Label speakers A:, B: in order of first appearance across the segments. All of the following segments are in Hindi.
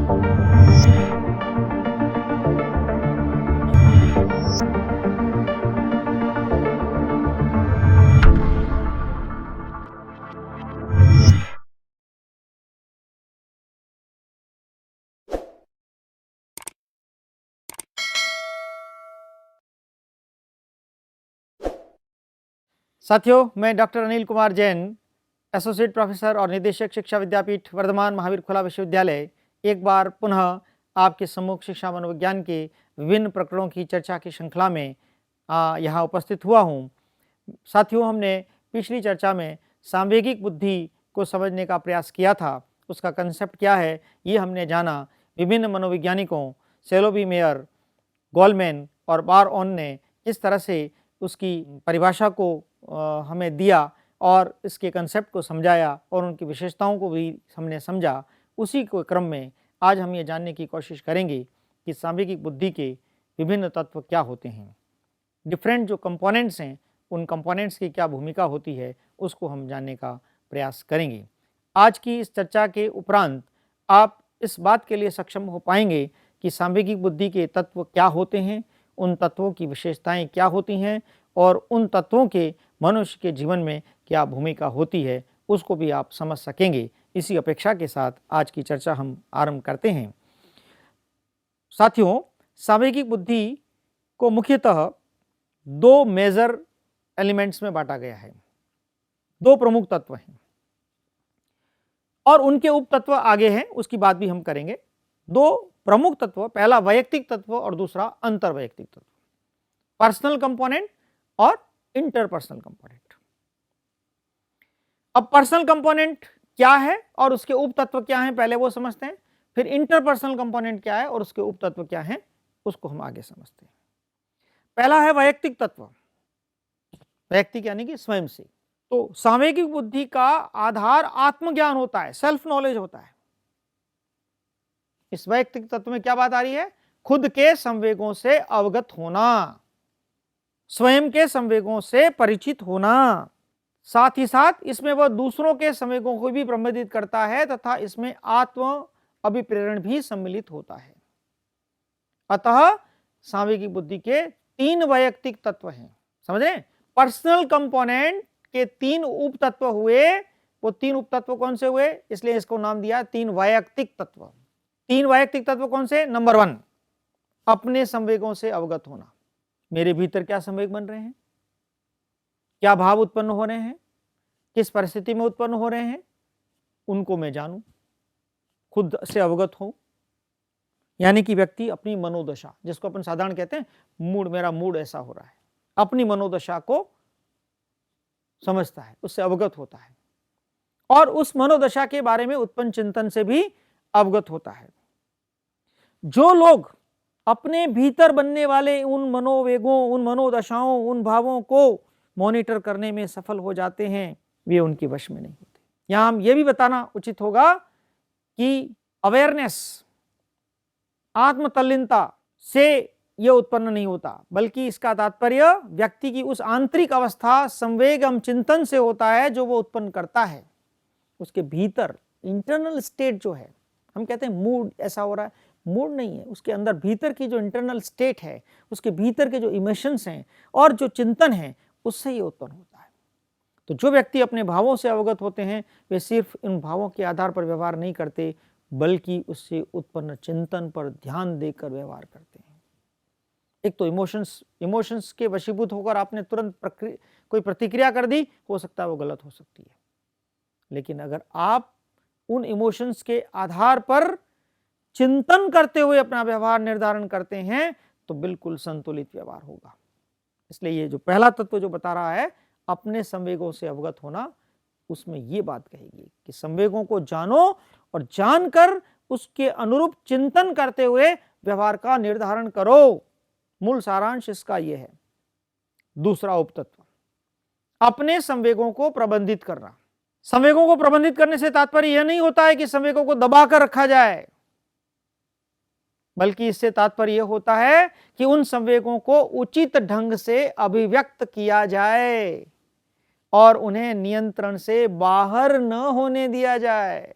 A: साथियों, मैं doctor Anil Kumar Jain, associate professor और निदेशक शिक्षा विद्यापीठ वर्धमान महावीर खुला विश्वविद्यालय, एक बार पुनः आपके सम्मुख शिक्षा मनोविज्ञान के विभिन्न प्रकरणों की चर्चा की श्रृंखला में यहाँ उपस्थित हुआ हूँ। साथियों, हमने पिछली चर्चा में सांवेगिक बुद्धि को समझने का प्रयास किया था। उसका कंसेप्ट क्या है ये हमने जाना। विभिन्न मनोवैज्ञानिकों सेलोबी मेयर, गोलमैन और बार-ओन ने किस तरह से उसकी परिभाषा को हमें दिया और इसके कंसेप्ट को समझाया और उनकी विशेषताओं को भी हमने समझा। उसी के क्रम में आज हम ये जानने की कोशिश करेंगे कि सांवेगिक बुद्धि के विभिन्न तत्व क्या होते हैं, डिफरेंट जो कंपोनेंट्स हैं उन कंपोनेंट्स की क्या भूमिका होती है, उसको हम जानने का प्रयास करेंगे। आज की इस चर्चा के उपरांत आप इस बात के लिए सक्षम हो पाएंगे कि सांवेगिक बुद्धि के तत्व क्या होते हैं, उन तत्वों की विशेषताएं क्या होती हैं और उन तत्वों के मनुष्य के जीवन में क्या भूमिका होती है, उसको भी आप समझ सकेंगे। इसी अपेक्षा के साथ आज की चर्चा हम आरंभ करते हैं। साथियों, सांवेगिक बुद्धि को मुख्यतः दो मेजर एलिमेंट्स में बांटा गया है। दो प्रमुख तत्व हैं और उनके उप तत्व आगे हैं, उसकी बात भी हम करेंगे। दो प्रमुख तत्व, पहला वैयक्तिक तत्व और दूसरा अंतर्वैयक्तिक तत्व, पर्सनल कंपोनेंट और इंटरपर्सनल कंपोनेंट। अब पर्सनल कंपोनेंट क्या है और उसके उप तत्व क्या हैं, पहले वो समझते हैं। फिर इंटरपर्सनल कंपोनेंट क्या है और उसके उप तत्व क्या हैं, उसको हम आगे समझते हैं। पहला है वैयक्तिक तत्व, वैयक्तिक यानी कि स्वयं से। तो सांवेगिक बुद्धि का आधार आत्मज्ञान होता है, सेल्फ नॉलेज होता है। इस वैयक्तिक तत्व में क्या बात आ रही है? खुद के संवेगों से अवगत होना, स्वयं के संवेगों से परिचित होना। साथ ही साथ इसमें वह दूसरों के संवेगों को भी प्रबंधित करता है तथा इसमें आत्म अभिप्रेरण भी सम्मिलित होता है। अतः सांवेगिक बुद्धि के तीन वैयक्तिक तत्व हैं, समझे? पर्सनल कंपोनेंट के तीन उप तत्व हुए। वो तीन उप तत्व कौन से हुए? इसलिए इसको नाम दिया तीन वैयक्तिक तत्व। तीन वैयक्तिक तत्व कौन से? नंबर 1, अपने संवेगों से अवगत होना। मेरे भीतर क्या संवेग बन रहे हैं, क्या भाव उत्पन्न हो रहे हैं, किस परिस्थिति में उत्पन्न हो रहे हैं, उनको मैं जानूं, खुद से अवगत हूं। यानी कि व्यक्ति अपनी मनोदशा, जिसको अपन साधारण कहते हैं मूड, मेरा मूड ऐसा हो रहा है, अपनी मनोदशा को समझता है, उससे अवगत होता है और उस मनोदशा के बारे में उत्पन्न चिंतन से भी अवगत होता है। जो लोग अपने भीतर बनने वाले उन मनोवेगों, उन मनोदशाओं, उन भावों को मॉनिटर करने में सफल हो जाते हैं, वे उनके वश में नहीं होते। यहां हम यह भी बताना उचित होगा कि अवेयरनेस, आत्मतल्लीनता से यह उत्पन्न नहीं होता, बल्कि इसका तात्पर्य व्यक्ति की उस आंतरिक अवस्था, संवेग एवं चिंतन से होता है जो वो उत्पन्न करता है। उसके भीतर इंटरनल स्टेट जो है, हम कहते हैं मूड ऐसा हो रहा है, मूड नहीं है, उसके अंदर भीतर की जो इंटरनल स्टेट है, उसके भीतर के जो इमोशंस हैं और जो चिंतन है, उससे ये उत्पन्न होता है। तो जो व्यक्ति अपने भावों से अवगत होते हैं, वे सिर्फ इन भावों के आधार पर व्यवहार नहीं करते, बल्कि उससे उत्पन्न चिंतन पर ध्यान देकर व्यवहार करते हैं। एक तो इमोशंस के वशीभूत होकर आपने तुरंत कोई प्रतिक्रिया कर दी, हो सकता है वो गलत हो सकती है, लेकिन अगर आप उन इमोशंस के आधार पर चिंतन करते हुए अपना व्यवहार निर्धारण करते हैं तो बिल्कुल संतुलित व्यवहार होगा। इसलिए ये जो पहला तत्व जो बता रहा है, अपने संवेगों से अवगत होना, उसमें ये बात कहेगी कि संवेगों को जानो और जानकर उसके अनुरूप चिंतन करते हुए व्यवहार का निर्धारण करो। मूल सारांश इसका यह है। दूसरा उपतत्व, अपने संवेगों को प्रबंधित करना। संवेगों को प्रबंधित करने से तात्पर्य यह नहीं होता है कि संवेगों को दबाकर रखा जाए, बल्कि इससे तात्पर्य यह होता है कि उन संवेगों को उचित ढंग से अभिव्यक्त किया जाए और उन्हें नियंत्रण से बाहर न होने दिया जाए।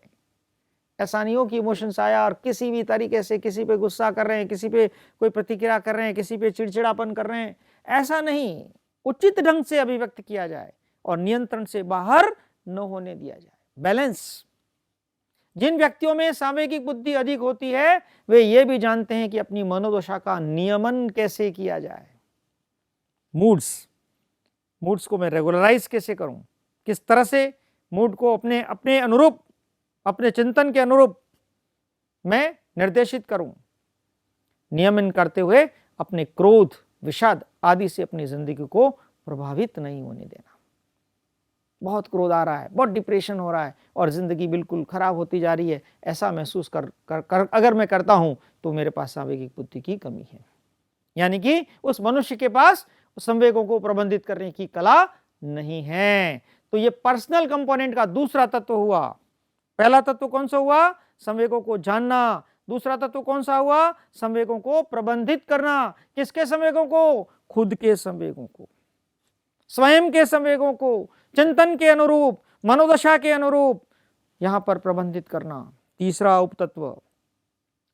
A: ऐसा नहीं हो कि इमोशंस आया और किसी भी तरीके से किसी पे गुस्सा कर रहे हैं, किसी पे कोई प्रतिक्रिया कर रहे हैं, किसी पे चिड़चिड़ापन कर रहे हैं, ऐसा नहीं। उचित ढंग से अभिव्यक्त किया जाए और नियंत्रण से बाहर न होने दिया जाए। बैलेंस। जिन व्यक्तियों में सामयिक बुद्धि अधिक होती है वे ये भी जानते हैं कि अपनी मनोदशा का नियमन कैसे किया जाए। मूड्स को मैं रेगुलराइज कैसे करूं, किस तरह से मूड को अपने अनुरूप, अपने चिंतन के अनुरूप मैं निर्देशित करूं। नियमन करते हुए अपने क्रोध, विषाद आदि से अपनी जिंदगी को प्रभावित नहीं होने देना। बहुत क्रोध आ रहा है, बहुत डिप्रेशन हो रहा है और जिंदगी बिल्कुल खराब होती जा रही है, ऐसा महसूस कर अगर मैं करता हूं तो मेरे पास सामयिक बुद्धि की कमी है। यानी कि उस मनुष्य के पास संवेगों को प्रबंधित करने की कला नहीं है। तो ये पर्सनल कंपोनेंट का दूसरा तत्व हुआ। पहला तत्व कौन सा हुआ? संवेगों को जानना। दूसरा तत्व कौन सा हुआ? संवेगों को प्रबंधित करना। किसके संवेगों को? खुद के संवेगों को, स्वयं के संवेगों को चिंतन के अनुरूप, मनोदशा के अनुरूप यहां पर प्रबंधित करना। तीसरा उपतत्व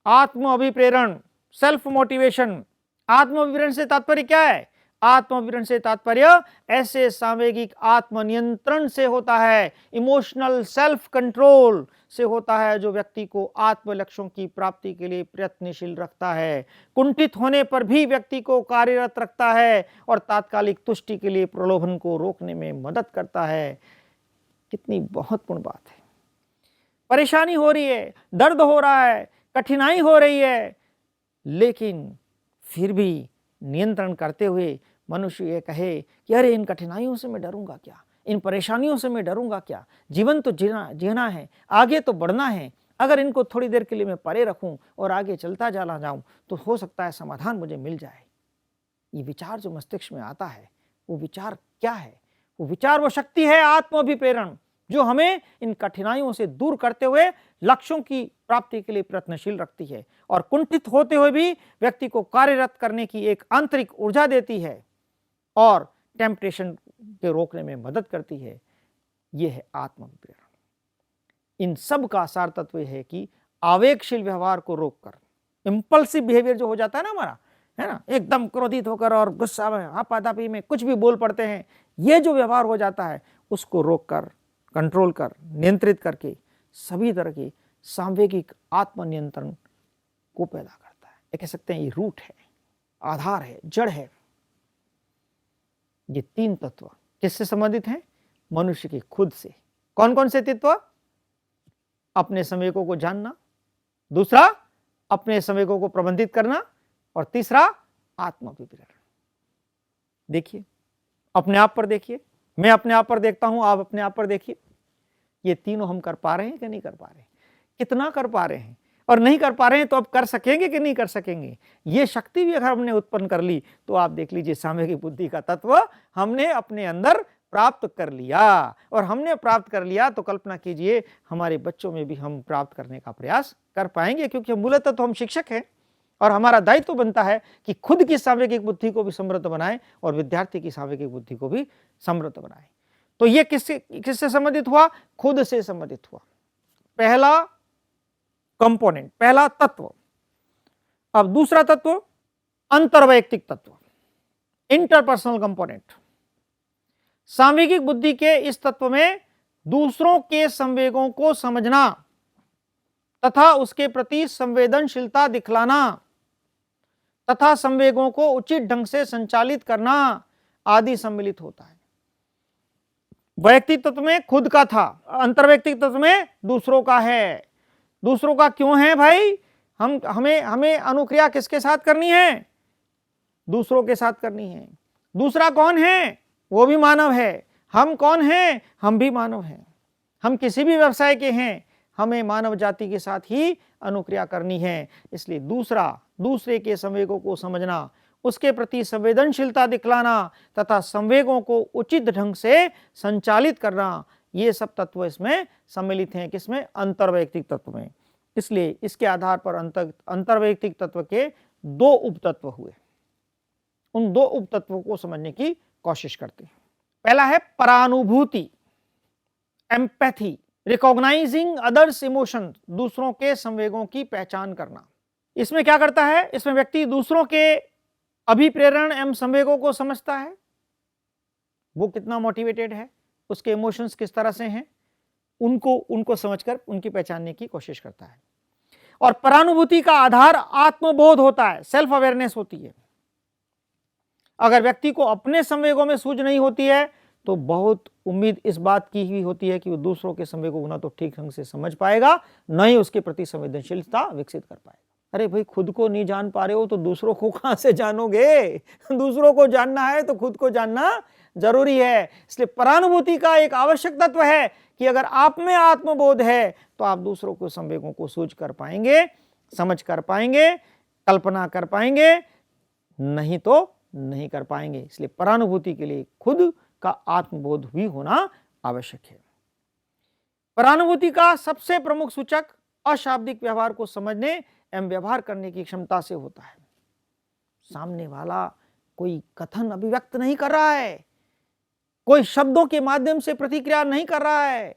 A: आत्म अभिप्रेरण, सेल्फ मोटिवेशन। आत्म अभिप्रेरण से तात्पर्य क्या है? आत्म अभिप्रेरण से तात्पर्य ऐसे सामयिक आत्मनियंत्रण से होता है, इमोशनल सेल्फ कंट्रोल से होता है, जो व्यक्ति को आत्म लक्ष्यों की प्राप्ति के लिए प्रयत्नशील रखता है, कुंठित होने पर भी व्यक्ति को कार्यरत रखता है और तात्कालिक तुष्टि के लिए प्रलोभन को रोकने में मदद करता है। कितनी महत्वपूर्ण बात है। परेशानी हो रही है, दर्द हो रहा है, कठिनाई हो रही है, लेकिन फिर भी नियंत्रण करते हुए मनुष्य ये कहे कि अरे इन कठिनाइयों से मैं डरूंगा क्या, इन परेशानियों से मैं डरूंगा क्या, जीवन तो जीना है, आगे तो बढ़ना है। अगर इनको थोड़ी देर के लिए मैं परे रखूं और आगे चलता चला जाऊं तो हो सकता है समाधान मुझे मिल जाए। ये विचार जो मस्तिष्क में आता है, वो विचार क्या है? वो विचार, वो शक्ति है आत्माभिप्रेरण, जो हमें इन कठिनाइयों से दूर करते हुए लक्ष्यों की प्राप्ति के लिए प्रयत्नशील रखती है और कुंठित होते हुए भी व्यक्ति को कार्यरत करने की एक आंतरिक ऊर्जा देती है और टेम्पटेशन के रोकने में मदद करती है। यह है आत्माभिप्रेरण। इन सब का सार तत्व है कि आवेगशील व्यवहार को रोककर, इंपल्सिव बिहेवियर जो हो जाता है ना हमारा, है ना, एकदम क्रोधित होकर और गुस्सा में, हापाधापी में कुछ भी बोल पड़ते हैं, ये जो व्यवहार हो जाता है उसको रोककर, कंट्रोल कर, नियंत्रित करके सभी तरह के सांवेगिक आत्मनियंत्रण को पैदा करता है। ये कह सकते हैं ये रूट है, आधार है, जड़ है। ये तीन तत्व किससे संबंधित हैं? मनुष्य के खुद से। कौन कौन से तत्व? अपने संवेगों को जानना, दूसरा अपने संवेगों को प्रबंधित करना और तीसरा आत्माभिप्रेरण। देखिए, अपने आप पर देखिए, मैं अपने आप पर देखता हूं, आप अपने आप पर देखिए, ये तीनों हम कर पा रहे हैं कि नहीं कर पा रहे हैं? कितना कर पा रहे हैं? और नहीं कर पा रहे हैं तो अब कर सकेंगे कि नहीं कर सकेंगे? ये शक्ति भी अगर हमने उत्पन्न कर ली तो आप देख लीजिए सामयिक बुद्धि का तत्व हमने अपने अंदर प्राप्त कर लिया। और हमने प्राप्त कर लिया तो कल्पना कीजिए हमारे बच्चों में भी हम प्राप्त करने का प्रयास कर पाएंगे, क्योंकि मूलतः तो हम शिक्षक हैं और हमारा दायित्व बनता है कि खुद की सामयिक बुद्धि को भी समृद्ध बनाएं और विद्यार्थी की सामयिक बुद्धि को भी समृद्ध बनाएं। तो ये किससे संबंधित हुआ? खुद से संबंधित हुआ। पहला कंपोनेंट, पहला तत्व। अब दूसरा तत्व अंतर्वैयक्तिक तत्व, इंटरपर्सनल कंपोनेंट। सामयिक बुद्धि के इस तत्व में दूसरों के संवेगों को समझना तथा उसके प्रति संवेदनशीलता दिखलाना तथा संवेगों को उचित ढंग से संचालित करना आदि सम्मिलित होता है। वैयक्तिक तत्व में खुद का था, अंतर्वैयक्तिक तत्व में दूसरों का है। दूसरों का क्यों है भाई? हमें अनुक्रिया किसके साथ करनी है? दूसरों के साथ करनी है। दूसरा कौन है? वो भी मानव है। हम कौन हैं? हम भी मानव हैं। हम किसी भी व्यवसाय के हैं, हमें मानव जाति के साथ ही अनुक्रिया करनी है। इसलिए दूसरे के संवेगों को समझना, उसके प्रति संवेदनशीलता दिखलाना तथा संवेगों को उचित ढंग से संचालित करना, ये सब तत्व इसमें सम्मिलित हैं। किसमें? अंतर्वैयक्तिक तत्व में। इसलिए इसके आधार पर अंतर्वैयक्तिक तत्व के दो उपतत्व हुए। उन दो उपतत्वों को समझने की कोशिश करते हैं। पहला है परानुभूति, एम्पैथी, रिकॉग्नाइजिंग अदर्स इमोशन, दूसरों के संवेगों की पहचान करना। इसमें क्या करता है, इसमें व्यक्ति दूसरों के अभिप्रेरण एवं संवेगों को समझता है, वो कितना मोटिवेटेड है, उसके इमोशंस किस तरह से हैं, उनको समझकर उनकी पहचानने की कोशिश करता है। और परानुभूति का आधार आत्मबोध होता है, सेल्फ अवेयरनेस होती है। अगर व्यक्ति को अपने संवेगों में सूझ नहीं होती है तो बहुत उम्मीद इस बात की ही होती है कि वो दूसरों के संवेगों को ना तो ठीक ढंग से समझ पाएगा, न ही उसके प्रति संवेदनशीलता विकसित कर पाएगा। अरे भाई, खुद को नहीं जान पा रहे हो तो दूसरों को कहां से जानोगे? दूसरों को जानना है तो खुद को जानना जरूरी है। इसलिए परानुभूति का एक आवश्यक तत्व है कि अगर आप में आत्मबोध है तो आप दूसरों को संवेगों को सूझ कर पाएंगे, समझ कर पाएंगे, कल्पना कर पाएंगे, नहीं तो नहीं कर पाएंगे। इसलिए परानुभूति के लिए खुद का आत्मबोध भी होना आवश्यक है। परानुभूति का सबसे प्रमुख सूचक अशाब्दिक व्यवहार को समझने एवं व्यवहार करने की क्षमता से होता है। सामने वाला कोई कथन अभिव्यक्त नहीं कर रहा है, कोई शब्दों के माध्यम से प्रतिक्रिया नहीं कर रहा है,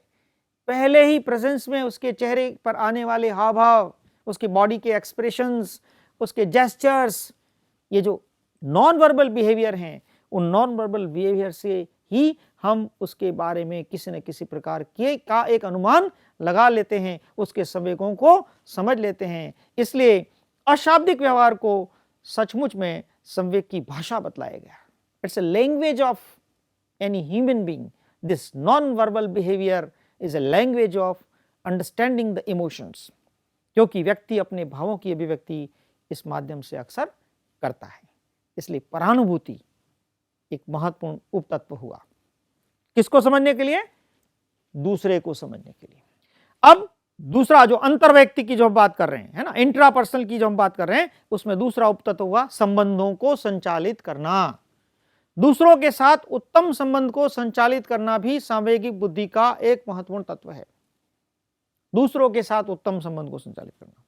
A: पहले ही प्रेजेंस में उसके चेहरे पर आने वाले हाव भाव, उसके बॉडी के एक्सप्रेशंस, उसके जेस्चर्स, ये जो नॉन वर्बल बिहेवियर हैं, उन नॉन वर्बल बिहेवियर से ही हम उसके बारे में किसी न किसी प्रकार के का एक अनुमान लगा लेते हैं, उसके संवेगों को समझ लेते हैं। इसलिए अशाब्दिक व्यवहार को सचमुच में संवेग की भाषा बतलाया गया। It's a language of any human being. This non verbal behaviour is a language of understanding the emotions, क्योंकि व्यक्ति अपने भावों की अभिव्यक्ति इस माध्यम से अक्सर करता है। इसलिए परानुभूति एक महत्वपूर्ण उपतत्व हुआ, किसको समझने के लिए? दूसरे को समझने के लिए। अब दूसरा जो अंतर्व्यक्ति की जो हम बात कर रहे हैं, है ना, इंट्रापर्सनल की जो हम बात कर रहे हैं, उसमें दूसरा उपतत्व हुआ संबंधों को संचालित करना। दूसरों के साथ उत्तम संबंध को संचालित करना भी सांवेगिक बुद्धि का एक महत्वपूर्ण तत्व है। दूसरों के साथ उत्तम संबंध को संचालित करना।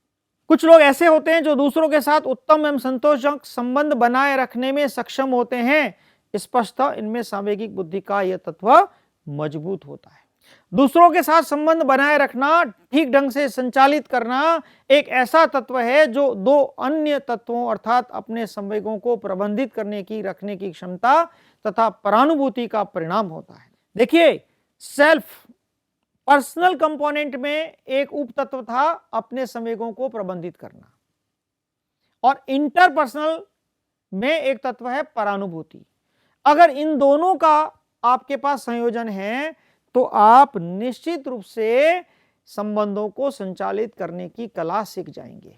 A: कुछ लोग ऐसे होते हैं जो दूसरों के साथ उत्तम एवं संतोषजनक संबंध बनाए रखने में सक्षम होते हैं। स्पष्टतः इनमें सांवेगिक बुद्धि का यह तत्व मजबूत होता है। दूसरों के साथ संबंध बनाए रखना, ठीक ढंग से संचालित करना एक ऐसा तत्व है जो दो अन्य तत्वों अर्थात अपने संवेगों को प्रबंधित करने की, रखने की क्षमता तथा परानुभूति का परिणाम होता है। देखिए, सेल्फ पर्सनल कंपोनेंट में एक उपतत्व था अपने संवेगों को प्रबंधित करना, और इंटरपर्सनल में एक तत्व है परानुभूति। अगर इन दोनों का आपके पास संयोजन है तो आप निश्चित रूप से संबंधों को संचालित करने की कला सीख जाएंगे।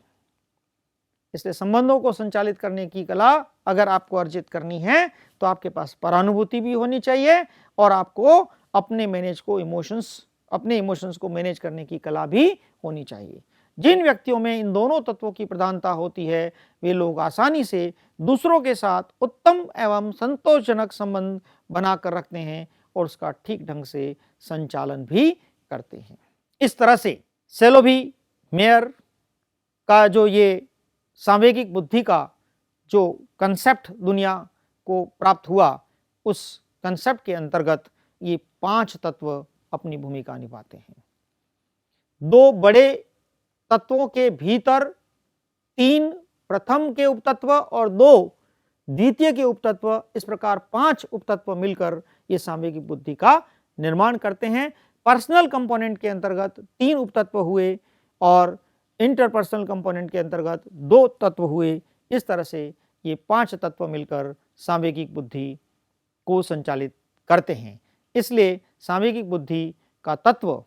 A: इसलिए संबंधों को संचालित करने की कला अगर आपको अर्जित करनी है तो आपके पास परानुभूति भी होनी चाहिए, और आपको अपने इमोशंस को मैनेज करने की कला भी होनी चाहिए। जिन व्यक्तियों में इन दोनों तत्वों की प्रधानता होती है वे लोग आसानी से दूसरों के साथ उत्तम एवं संतोषजनक संबंध बनाकर रखते हैं और उसका ठीक ढंग से संचालन भी करते हैं। इस तरह से सेलोवी मेयर का जो ये सांवेगिक बुद्धि का जो कंसेप्ट दुनिया को प्राप्त हुआ, उस कंसेप्ट के अंतर्गत ये 5 तत्व अपनी भूमिका निभाते हैं। 2 बड़े तत्वों के भीतर 3 प्रथम के उपतत्व और 2 द्वितीय के उपतत्व, इस प्रकार 5 उपतत्व मिलकर ये सांवेगिक बुद्धि का निर्माण करते हैं। पर्सनल कंपोनेंट के अंतर्गत 3 उपतत्व हुए और इंटरपर्सनल कंपोनेंट के अंतर्गत 2 तत्व हुए। इस तरह से ये 5 तत्व मिलकर सांवेगिक बुद्धि को संचालित करते हैं। इसलिए सांवेगिक बुद्धि का तत्व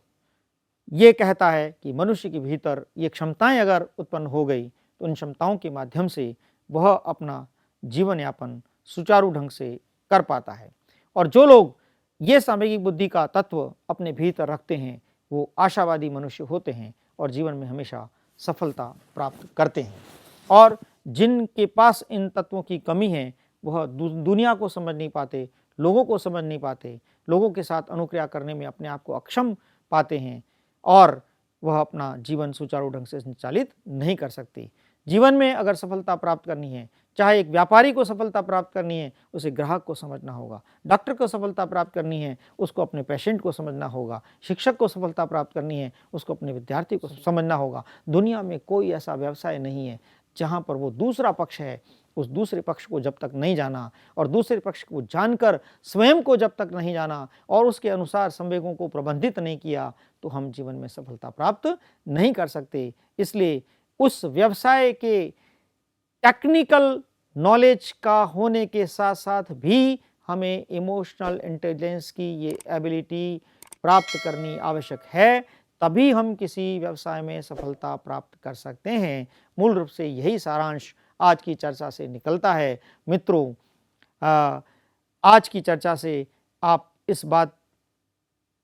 A: ये कहता है कि मनुष्य के भीतर ये क्षमताएं अगर उत्पन्न हो गई तो उन क्षमताओं के माध्यम से वह अपना जीवन यापन सुचारू ढंग से कर पाता है। और जो लोग ये सांवेगिक बुद्धि का तत्व अपने भीतर रखते हैं वो आशावादी मनुष्य होते हैं और जीवन में हमेशा सफलता प्राप्त करते हैं। और जिनके पास इन तत्वों की कमी है वह दुनिया को समझ नहीं पाते, लोगों को समझ नहीं पाते, लोगों के साथ अनुक्रिया करने में अपने आप को अक्षम पाते हैं और वह अपना जीवन सुचारू ढंग से संचालित नहीं कर सकते। जीवन में अगर सफलता प्राप्त करनी है, चाहे एक व्यापारी को सफलता प्राप्त करनी है, उसे ग्राहक को समझना होगा। डॉक्टर को सफलता प्राप्त करनी है, उसको अपने पेशेंट को समझना होगा। शिक्षक को सफलता प्राप्त करनी है, उसको अपने विद्यार्थी को समझना होगा। दुनिया में कोई ऐसा व्यवसाय नहीं है जहाँ पर वो दूसरा पक्ष है, उस दूसरे पक्ष को जब तक नहीं जाना और दूसरे पक्ष को जानकर स्वयं को जब तक नहीं जाना और उसके अनुसार संवेगों को प्रबंधित नहीं किया, तो हम जीवन में सफलता प्राप्त नहीं कर सकते। इसलिए उस व्यवसाय के टेक्निकल नॉलेज का होने के साथ साथ भी हमें इमोशनल इंटेलिजेंस की ये एबिलिटी प्राप्त करनी आवश्यक है, तभी हम किसी व्यवसाय में सफलता प्राप्त कर सकते हैं। मूल रूप से यही सारांश आज की चर्चा से निकलता है। मित्रों, आज की चर्चा से आप इस बात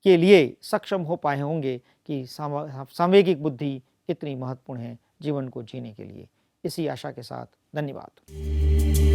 A: के लिए सक्षम हो पाए होंगे कि सांवेगिक बुद्धि कितनी महत्वपूर्ण है जीवन को जीने के लिए। इसी आशा के साथ धन्यवाद।